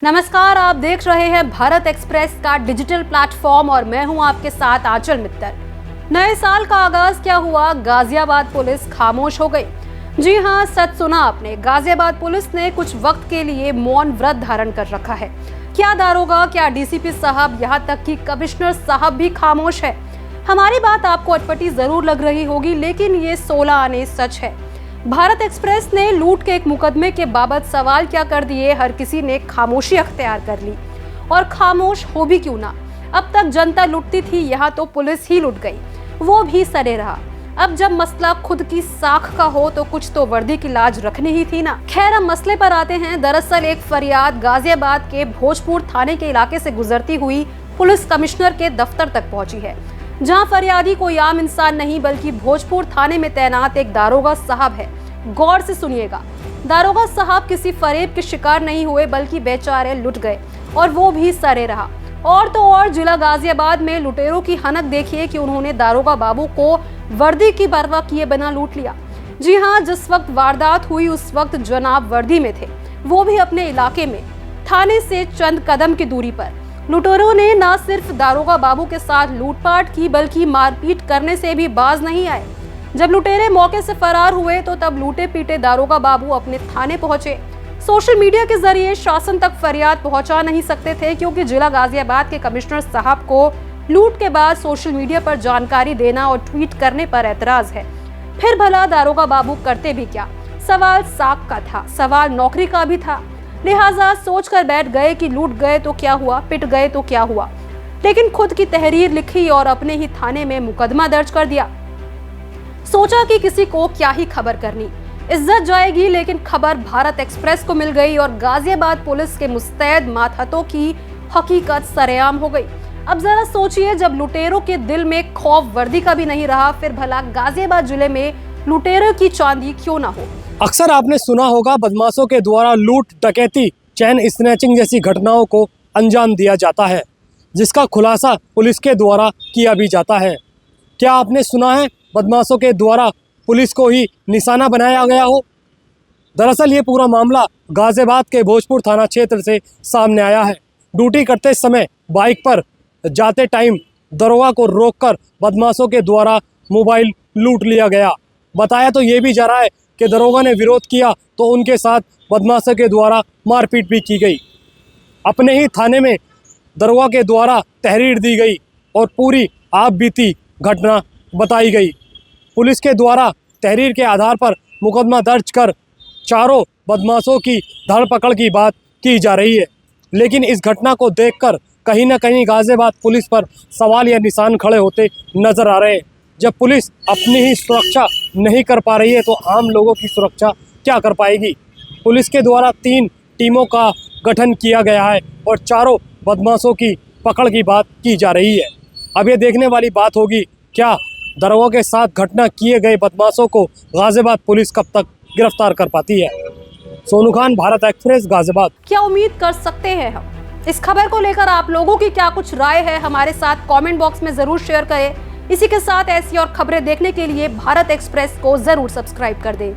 नमस्कार, आप देख रहे हैं भारत एक्सप्रेस का डिजिटल प्लेटफॉर्म और मैं हूं आपके साथ आंचल मित्तर। नए साल का आगाज क्या हुआ? गाजियाबाद पुलिस खामोश हो गई। जी हां, सच सुना आपने। गाजियाबाद पुलिस ने कुछ वक्त के लिए मौन व्रत धारण कर रखा है। क्या दारोगा, क्या डीसीपी साहब, यहाँ तक कि कमिश्नर साहब भी खामोश है। हमारी बात आपको अटपटी जरूर लग रही होगी, लेकिन ये 16 आने सच है। भारत एक्सप्रेस ने लूट के एक मुकदमे के बाबत सवाल क्या कर दिए, हर किसी ने खामोशी अख्तियार कर ली। और खामोश हो भी क्यों ना, अब तक जनता लुटती थी, यहाँ तो पुलिस ही लुट गई, वो भी सरे रहा। अब जब मसला खुद की साख का हो तो कुछ तो वर्दी की लाज रखनी ही थी ना। खैर, अब मसले पर आते हैं। दरअसल एक फरियाद गाजियाबाद के भोजपुर थाने के इलाके से गुजरती हुई पुलिस कमिश्नर के दफ्तर तक पहुंची है, जहां फरियादी कोई आम इंसान नहीं बल्कि भोजपुर थाने में तैनात एक दारोगा साहब है। गौर से सुनिएगा, दारोगा साहब किसी फरेब के शिकार नहीं हुए बल्कि बेचारे लुट गए, और वो भी सरे रहा। और तो और जिला गाजियाबाद में लुटेरों की हनक देखिए कि उन्होंने दारोगा बाबू को वर्दी की परवाह किए बिना लूट लिया। जी हाँ, जिस वक्त वारदात हुई उस वक्त जनाब वर्दी में थे, वो भी अपने इलाके में, थाने से चंद कदम की दूरी पर। लुटेरों ने न सिर्फ दारोगा बाबू के साथ लूटपाट की बल्कि मारपीट करने से भी बाज नहीं आए। जब लुटेरे मौके से फरार हुए तो तब लूटे पीटे दारोगा बाबू अपने थाने पहुंचे। सोशल मीडिया के जरिए शासन तक फरियाद पहुंचा नहीं सकते थे, क्योंकि जिला गाजियाबाद के कमिश्नर साहब को लूट के बाद सोशल मीडिया पर जानकारी देना और ट्वीट करने पर एतराज है। फिर भला दारोगा बाबू करते भी क्या? सवाल साख का था, सवाल नौकरी का भी था। लिहाजा सोच कर बैठ गए कि लूट गए तो क्या हुआ, पिट गए तो क्या हुआ। लेकिन खुद की तहरीर लिखी और अपने ही थाने में मुकदमा दर्ज कर दिया। सोचा कि किसी को क्या ही खबर करनी, इज्जत जाएगी, लेकिन खबर भारत एक्सप्रेस को मिल गई और गाजियाबाद पुलिस के मुस्तैद मातहतों की हकीकत सरेआम हो गई। अब जरा सोचिए, जब लुटेरों के दिल में खौफ वर्दी का भी नहीं रहा, फिर भला गाजियाबाद जिले में लुटेरों की चांदी क्यों ना हो। अक्सर आपने सुना होगा बदमाशों के द्वारा लूट, डकैती, चैन स्नैचिंग जैसी घटनाओं को अंजाम दिया जाता है, जिसका खुलासा पुलिस के द्वारा किया भी जाता है। क्या आपने सुना है बदमाशों के द्वारा पुलिस को ही निशाना बनाया गया हो? दरअसल ये पूरा मामला गाजियाबाद के भोजपुर थाना क्षेत्र से सामने आया है। ड्यूटी करते समय बाइक पर जाते टाइम दरोगा को रोककर बदमाशों के द्वारा मोबाइल लूट लिया गया। बताया तो ये भी जा रहा है कि दरोगा ने विरोध किया तो उनके साथ बदमाशों के द्वारा मारपीट भी की गई। अपने ही थाने में दरोगा के द्वारा तहरीर दी गई और पूरी आप बीती घटना बताई गई। पुलिस के द्वारा तहरीर के आधार पर मुकदमा दर्ज कर चारों बदमाशों की धरपकड़ की बात की जा रही है। लेकिन इस घटना को देखकर कहीं ना कहीं गाजियाबाद पुलिस पर सवाल या निशान खड़े होते नजर आ रहे हैं। जब पुलिस अपनी ही सुरक्षा नहीं कर पा रही है तो आम लोगों की सुरक्षा क्या कर पाएगी? पुलिस के द्वारा 3 टीमों का गठन किया गया है और चारों बदमाशों की पकड़ की बात की जा रही है। अब ये देखने वाली बात होगी, क्या दरोगा के साथ घटना किए गए बदमाशों को गाजियाबाद पुलिस कब तक गिरफ्तार कर पाती है। सोनू खान, भारत एक्सप्रेस, गाजियाबाद। क्या उम्मीद कर सकते हैं हम? इस खबर को लेकर आप लोगों की क्या कुछ राय है, हमारे साथ कमेंट बॉक्स में जरूर शेयर करें। इसी के साथ ऐसी और खबरें देखने के लिए भारत एक्सप्रेस को जरूर सब्सक्राइब कर दें।